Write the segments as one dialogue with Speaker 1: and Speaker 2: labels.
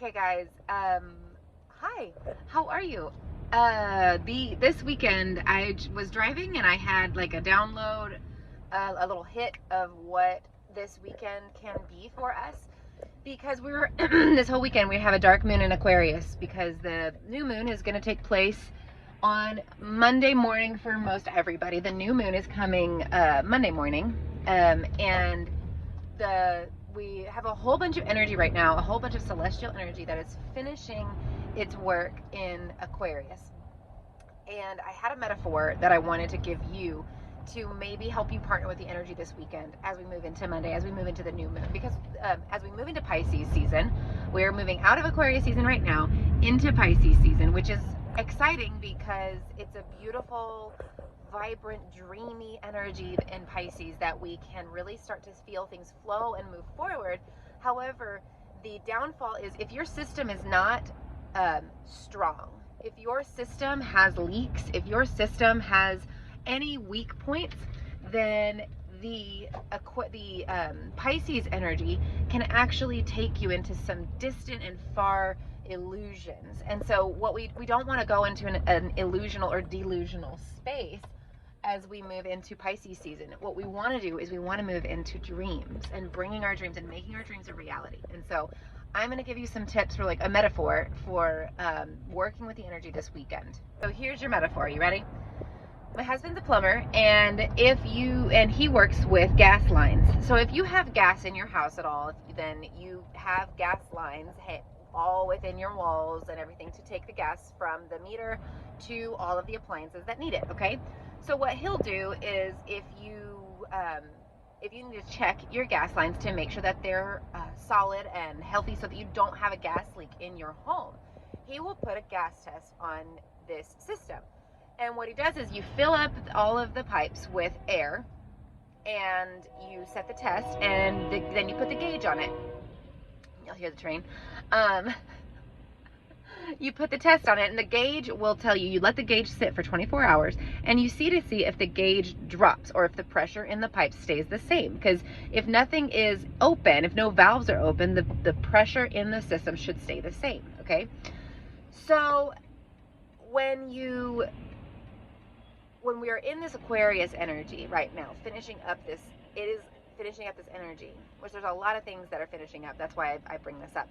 Speaker 1: Okay, guys. Hi. How are you? This weekend was driving and I had like a download, a little hit of what this weekend can be for us because we're this whole weekend we have a dark moon in Aquarius because the new moon is going to take place on Monday morning for most everybody. The new moon is coming Monday morning, and we have a whole bunch of energy right now, a whole bunch of celestial energy that is finishing its work in Aquarius. And I had a metaphor that I wanted to give you to maybe help you partner with the energy this weekend as we move into Monday, as we move into the new moon. Because as we move into Pisces season, we're moving out of Aquarius season right now into Pisces season, which is exciting because it's a beautiful, vibrant, dreamy energy in Pisces that we can really start to feel things flow and move forward. However, the downfall is if your system is not strong, if your system has leaks, if your system has any weak points, then the Pisces energy can actually take you into some distant and far illusions. And so what we don't want to go into an illusional or delusional space as we move into Pisces season. What we want to do is we want to move into dreams and bringing our dreams and making our dreams a reality. And so I'm going to give you some tips for like a metaphor for working with the energy this weekend. So here's your metaphor. You ready? My husband's a plumber, and he works with gas lines. So if you have gas in your house at all, then you have gas lines all within your walls and everything to take the gas from the meter to all of the appliances that need it. Okay. So what he'll do is if you need to check your gas lines to make sure that they're solid and healthy so that you don't have a gas leak in your home, he will put a gas test on this system. And what he does is you fill up all of the pipes with air and you set the test, and then you put the gauge on it. You'll hear the train. You put the test on it, and the gauge will tell you, you let the gauge sit for 24 hours, and you see if the gauge drops or if the pressure in the pipe stays the same. Because if nothing is open, if no valves are open, the pressure in the system should stay the same, okay? So when we are in this Aquarius energy right now, finishing up this energy, which there's a lot of things that are finishing up. That's why I bring this up.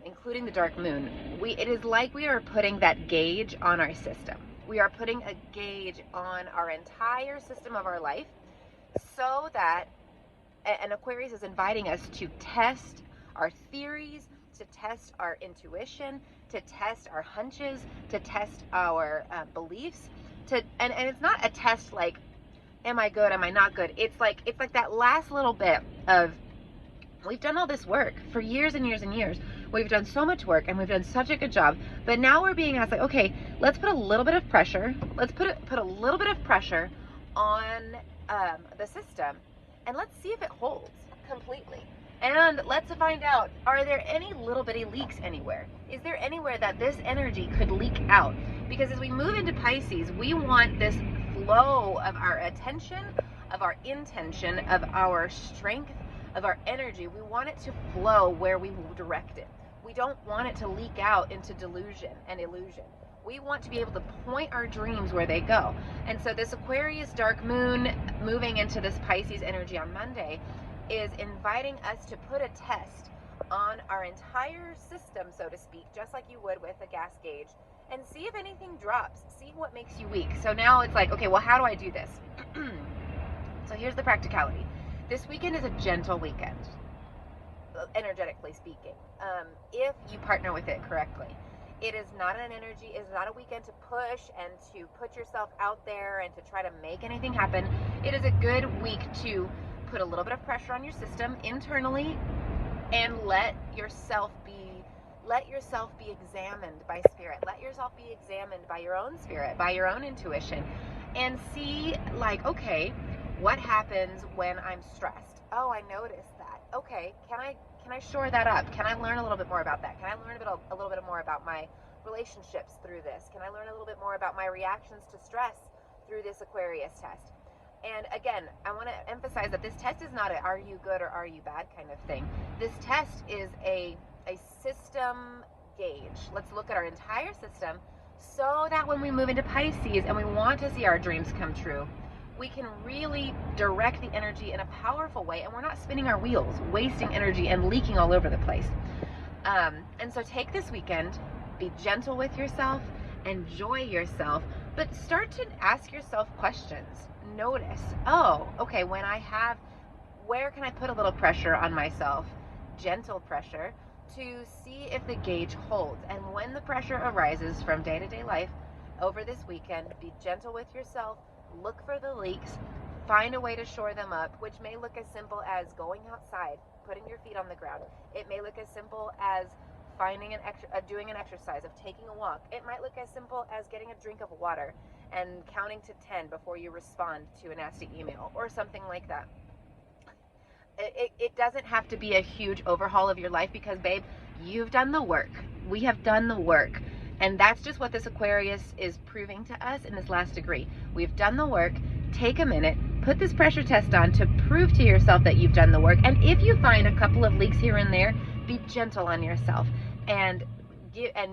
Speaker 1: Including the dark moon, it is like we are putting that gauge on our system. We are putting a gauge on our entire system of our life so that, and Aquarius is inviting us to test our theories, to test our intuition, to test our hunches, to test our beliefs, and it's not a test like, am I good, am I not good? It's like that last little bit of, we've done all this work for years and years and years. We've done so much work and we've done such a good job. But now we're being asked, like, okay, let's put a little bit of pressure. Let's put a little bit of pressure on the system, and let's see if it holds completely. And let's find out, are there any little bitty leaks anywhere? Is there anywhere that this energy could leak out? Because as we move into Pisces, we want this flow of our attention, of our intention, of our strength, of our energy. We want it to flow where we direct it. We don't want it to leak out into delusion and illusion. We want to be able to point our dreams where they go. And so this Aquarius dark moon moving into this Pisces energy on Monday is inviting us to put a test on our entire system, so to speak, just like you would with a gas gauge, and see if anything drops, see what makes you weak. So now it's like, okay, well, how do I do this? So here's the practicality. This weekend is a gentle weekend, energetically speaking, if you partner with it correctly. It is not an energy, it is not a weekend to push and to put yourself out there and to try to make anything happen. It is a good week to put a little bit of pressure on your system internally and let yourself be examined by spirit. Let yourself be examined by your own spirit, by your own intuition, and see, like, okay, what happens when I'm stressed? Oh, I noticed that. Okay, can I shore that up? Can I learn a little bit more about that? Can I learn a little bit more about my relationships through this? Can I learn a little bit more about my reactions to stress through this Aquarius test? And again, I want to emphasize that this test is not a are you good or are you bad kind of thing. This test is a system system gauge. Let's look at our entire system so that when we move into Pisces and we want to see our dreams come true, we can really direct the energy in a powerful way, and we're not spinning our wheels, wasting energy and leaking all over the place. And so take this weekend, be gentle with yourself, enjoy yourself, but start to ask yourself questions. Notice, oh, okay, where can I put a little pressure on myself, gentle pressure, to see if the gauge holds. And when the pressure arises from day-to-day life over this weekend, be gentle with yourself, look for the leaks, find a way to shore them up, which may look as simple as going outside, putting your feet on the ground. It may look as simple as doing an exercise, of taking a walk. It might look as simple as getting a drink of water and counting to 10 before you respond to a nasty email or something like that. It doesn't have to be a huge overhaul of your life, because, babe, you've done the work. We have done the work. And that's just what this Aquarius is proving to us in this last degree. We've done the work. Take a minute, put this pressure test on to prove to yourself that you've done the work. And if you find a couple of leaks here and there, be gentle on yourself and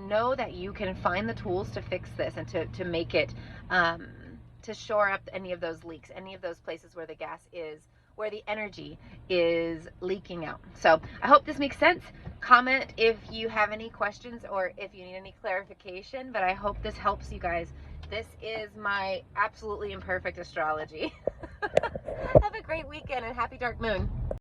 Speaker 1: know that you can find the tools to fix this and to make it, to shore up any of those leaks, any of those places where the gas is, where the energy is leaking out. So I hope this makes sense. Comment if you have any questions or if you need any clarification, but I hope this helps you guys. This is my absolutely imperfect astrology. Have a great weekend and happy dark moon.